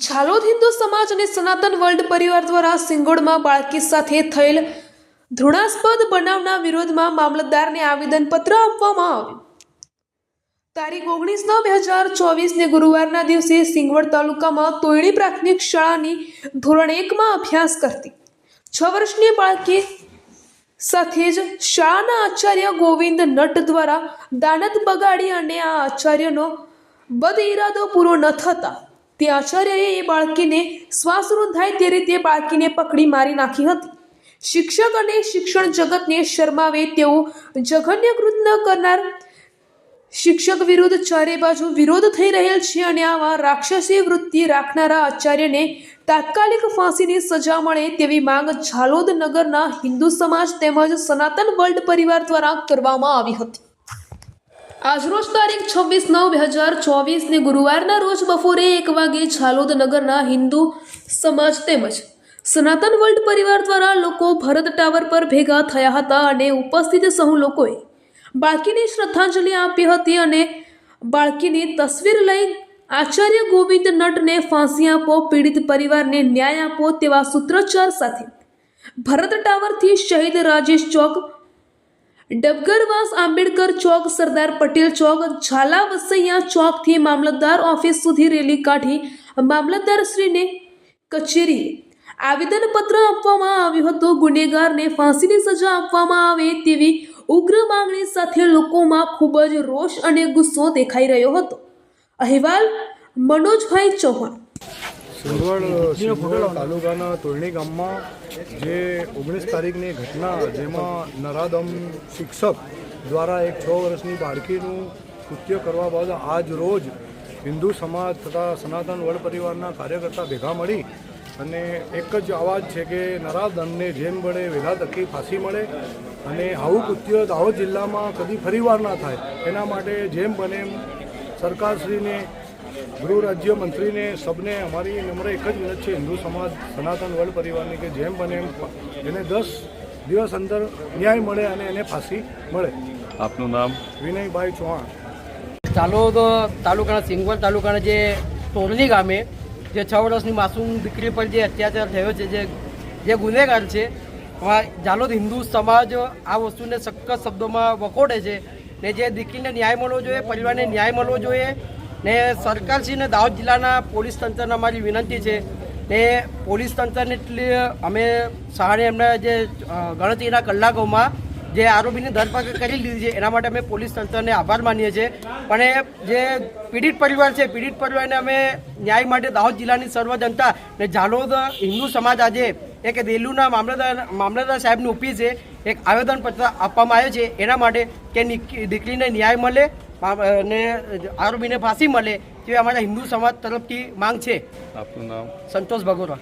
ઝાલોદ હિન્દુ સમાજ અને સનાતન વર્લ્ડ પરિવાર દ્વારા સિંગોડમાં બાળકી સાથે થયેલ ઘૃણાસ્પદ બનાવના વિરોધમાં મામલતદારને આવેદનપત્ર આપવામાં આવ્યું। તારીખ 19/9/2024 ગુરુવારના દિવસે સિંગવડ તાલુકામાં તોયણી પ્રાથમિક શાળાની ધોરણ 1માં અભ્યાસ કરતી 6 વર્ષની બાળકી સાથે જ શાળાના આચાર્ય ગોવિંદ નટ દ્વારા દાનત બગાડી અને આ આચાર્યનો બદ ઇરાદો પૂરો ન થતા તે આચાર્યએ એ બાળકીને શ્વાસ રૂંધાય તે રીતે બાળકીને પકડી મારી નાખી હતી। શિક્ષક અને શિક્ષણ જગતને શરમાવે તેવું જઘન્ય કૃત્ય કરનાર શિક્ષક વિરુદ્ધ ચારે બાજુ વિરોધ થઈ રહેલ છે અને આવા રાક્ષસી વૃત્તિ રાખનારા આચાર્યને તાત્કાલિક ફાંસીની સજા મળે તેવી માંગ ઝાલોદ નગરના હિન્દુ સમાજ તેમજ સનાતન વર્લ્ડ પરિવાર દ્વારા કરવામાં આવી હતી। આજરોજ તારીખ 26/9/2024 ગુરુવારના રોજ બપોરે 1 વાગે ઝાલોદ નગરના હિન્દુ સમાજ તેમજ સનાતન વર્લ્ડ પરિવાર દ્વારા લોકો ભરત ટાવર પર ભેગા થયા હતા અને ઉપસ્થિત સહુ લોકોએ બાળકીને શ્રદ્ધાંજલિ આપી હતી અને બાળકીની તસવીર લઈ આચાર્ય ગોવિંદ નટને ફાંસી આપો, પીડિત પરિવારને ન્યાય આપો તેવા સૂત્રોચ્ચાર સાથે ભરત ટાવરથી શહીદ રાજેશ ચોક, ડબગરવાસ આંબેડકર ચોક, સરદાર પટેલ ચોક, ઝાલા વસૈયા ચોકથી મામલતદાર ઓફિસ સુધી રેલી કાઢી મામલતદારશ્રીને કચેરીએ આવેદનપત્ર આપવામાં આવ્યું હતું। ગુનેગારને ફાંસીની સજા આપવામાં આવે તેવી ઉગ્ર માંગણી સાથે લોકોમાં ખૂબ જ રોષ અને ગુસ્સો દેખાઈ રહ્યો હતો। અહેવાલ મનોજભાઈ ચૌહાણ। સિંગવડ તાલુકાના તોયણી ગામમાં જે 19 તારીખની ઘટના જેમાં નરાધમ શિક્ષક દ્વારા એક 6 વર્ષની બાળકીનું કૃત્ય કરવા બાદ આજ રોજ હિન્દુ સમાજ તથા સનાતન વર્લ્ડ પરિવારના કાર્યકર્તા ભેગા મળી અને એક જ અવાજ છે કે નરાધમને જેમ બળે વહેલા તકે ફાંસી મળે અને આવું કૃત્ય દાહોદ જિલ્લામાં કદી ફરીવાર ના થાય એના માટે જેમ બને એમ સરકારશ્રીને, ગૃહ રાજ્ય મંત્રીને સબને અમારી નમ્ર એક જ વિનંતી છે હિન્દુ સમાજ સનાતન વર્લ્ડ પરિવારની કે જેમ બને એમ એને 10 દિવસ અંદર ન્યાય મળે અને એને ફાંસી મળે। આપનું નામ? વિનયભાઈ ચૌહાણ। ઝાલોદ તાલુકાના સિંગવડ તાલુકાના જે તોરણી ગામે જે 6 વર્ષની માસૂમ દીકરી પર જે અત્યાચાર થયો છે, જે ગુનેગાર છે, ઝાલોદ હિન્દુ સમાજ આ વસ્તુને સખત શબ્દોમાં વખોડે છે ને જે દીકરીને ન્યાય મળવો જોઈએ, પરિવારને ન્યાય મળવો જોઈએ ને સરકારશ્રીને દાહોદ જિલ્લાના પોલીસ તંત્રને અમારી વિનંતી છે ને પોલીસ તંત્રને એટલી અમે સહારે એમના જે ગણતરીના કલાકોમાં જે આરોપીની ધરપકડ કરી લીધી છે એના માટે અમે પોલીસ તંત્રને આભાર માનીએ છીએ। પણ એ જે પીડિત પરિવાર છે, પીડિત પરિવારને અમે ન્યાય માટે દાહોદ જિલ્લાની સર્વ જનતા ને ઝાલોદ હિન્દુ સમાજ આજે એક દેલુના મામલતદાર સાહેબની ઓફિસે એક આવેદનપત્ર આપવામાં આવ્યું છે એના માટે કે દીકરીને ન્યાય મળે અને આરોપીને ફાંસી મળે તેવી અમારા હિન્દુ સમાજ તરફથી માંગ છે। આપનું નામ? સંતોષ ભગોરા।